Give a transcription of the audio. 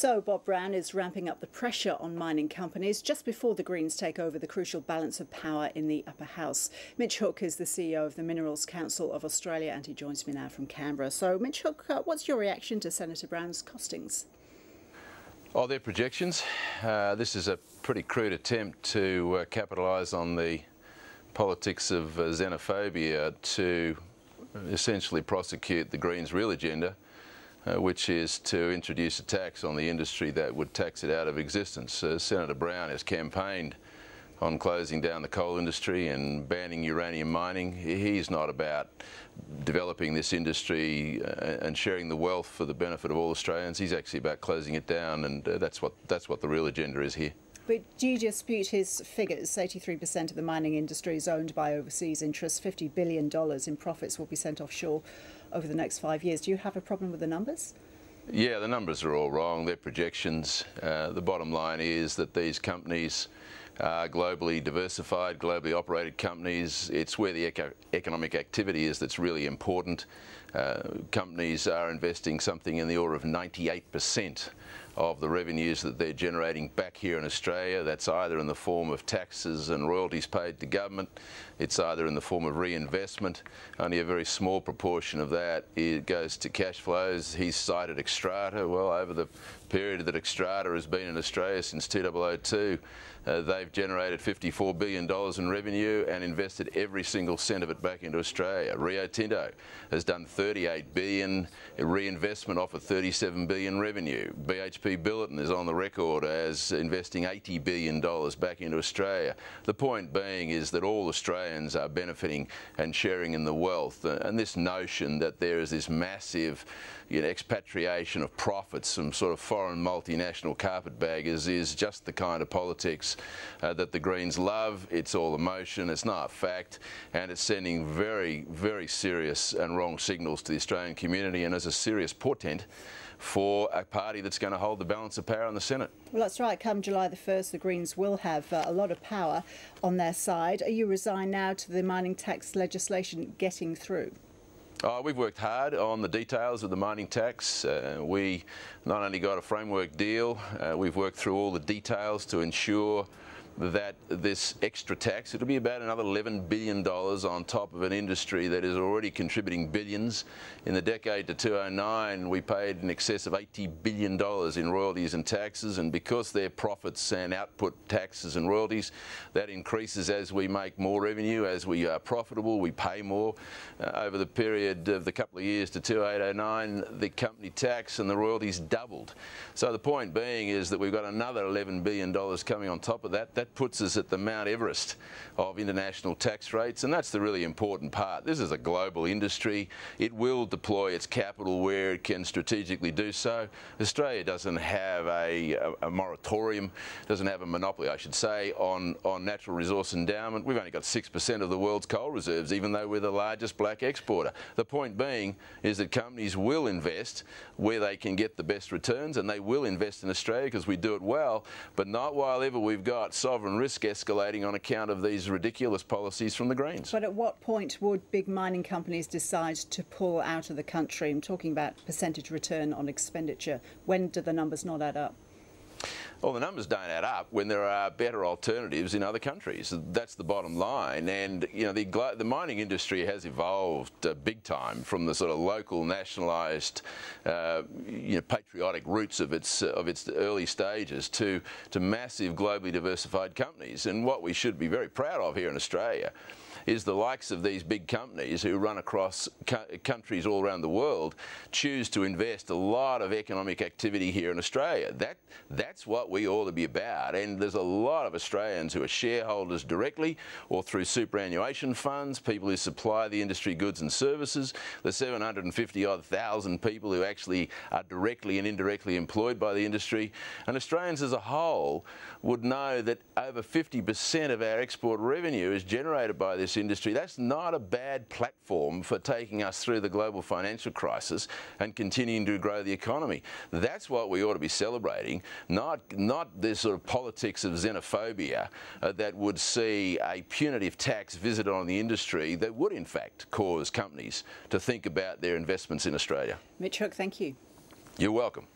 So Bob Brown is ramping up the pressure on mining companies just before the Greens take over the crucial balance of power in the upper house. Mitch Hook is the CEO of the Minerals Council of Australia and he joins me now from Canberra. So Mitch Hook, what's your reaction to Senator Brown's costings? Oh, their projections. This is a pretty crude attempt to capitalise on the politics of xenophobia to essentially prosecute the Greens' real agenda, which is to introduce a tax on the industry that would tax it out of existence. Senator Brown has campaigned on closing down the coal industry and banning uranium mining. He's not about developing this industry and sharing the wealth for the benefit of all Australians. He's actually about closing it down, and that's what the real agenda is here. But do you dispute his figures? 83% of the mining industry is owned by overseas interests. $50 billion in profits will be sent offshore over the next 5 years. Do you have a problem with the numbers? Yeah, the numbers are all wrong. They're projections. The bottom line is that these companies are globally diversified, globally operated companies. It's where the economic activity is that's really important. Companies are investing something in the order of 98% of the revenues that they're generating back here in Australia. That's either in the form of taxes and royalties paid to government, it's either in the form of reinvestment. Only a very small proportion of that goes to cash flows. He's cited Xstrata. Well, over the period that Xstrata has been in Australia since 2002, they've generated $54 billion in revenue and invested every single cent of it back into Australia. Rio Tinto has done $38 billion reinvestment off of $37 billion revenue. BHP Billiton is on the record as investing $80 billion back into Australia. The point being is that all Australians are benefiting and sharing in the wealth, and this notion that there is this massive expatriation of profits from sort of foreign multinational carpetbaggers is just the kind of politics that the Greens love. It's all emotion, it's not fact, and it's sending very, very serious and wrong signals to the Australian community, and as a serious portent for a party that's going to hold the balance of power in the Senate. Well, that's right. Come July the 1st, the Greens will have a lot of power on their side. Are you resigned now to the mining tax legislation getting through? We've worked hard on the details of the mining tax. We not only got a framework deal, we've worked through all the details to ensure that this extra tax, it'll be about another $11 billion on top of an industry that is already contributing billions. In the decade to 2009, we paid in excess of $80 billion in royalties and taxes, and because their profits and output taxes and royalties, that increases as we make more revenue, as we are profitable, we pay more. Over the period of the couple of years to 2009, the company tax and the royalties doubled. So the point being is that we've got another $11 billion coming on top of that. That puts us at the Mount Everest of international tax rates, and that's the really important part. This is a global industry. It will deploy its capital where it can strategically do so. Australia doesn't have a moratorium, doesn't have a monopoly, I should say, on natural resource endowment. We've only got 6% of the world's coal reserves, even though we're the largest black exporter. The point being is that companies will invest where they can get the best returns, and they will invest in Australia because we do it well, but not while ever we've got sovereign risk escalating on account of these ridiculous policies from the Greens. But at what point would big mining companies decide to pull out of the country? I'm talking about percentage return on expenditure. When do the numbers not add up? Well, the numbers don't add up when there are better alternatives in other countries. That's the bottom line. And the mining industry has evolved big time from the sort of local, nationalised, patriotic roots of its early stages to massive, globally diversified companies. And what we should be very proud of here in Australia is the likes of these big companies who run across countries all around the world choose to invest a lot of economic activity here in Australia. That's what we ought to be about, and there's a lot of Australians who are shareholders directly or through superannuation funds, people who supply the industry goods and services, the 750,000 people who actually are directly and indirectly employed by the industry, and Australians as a whole would know that over 50% of our export revenue is generated by this industry. That's not a bad platform for taking us through the global financial crisis and continuing to grow the economy. That's what we ought to be celebrating, not this sort of politics of xenophobia that would see a punitive tax visited on the industry that would in fact cause companies to think about their investments in Australia. Mitch Hook, thank you. You're welcome.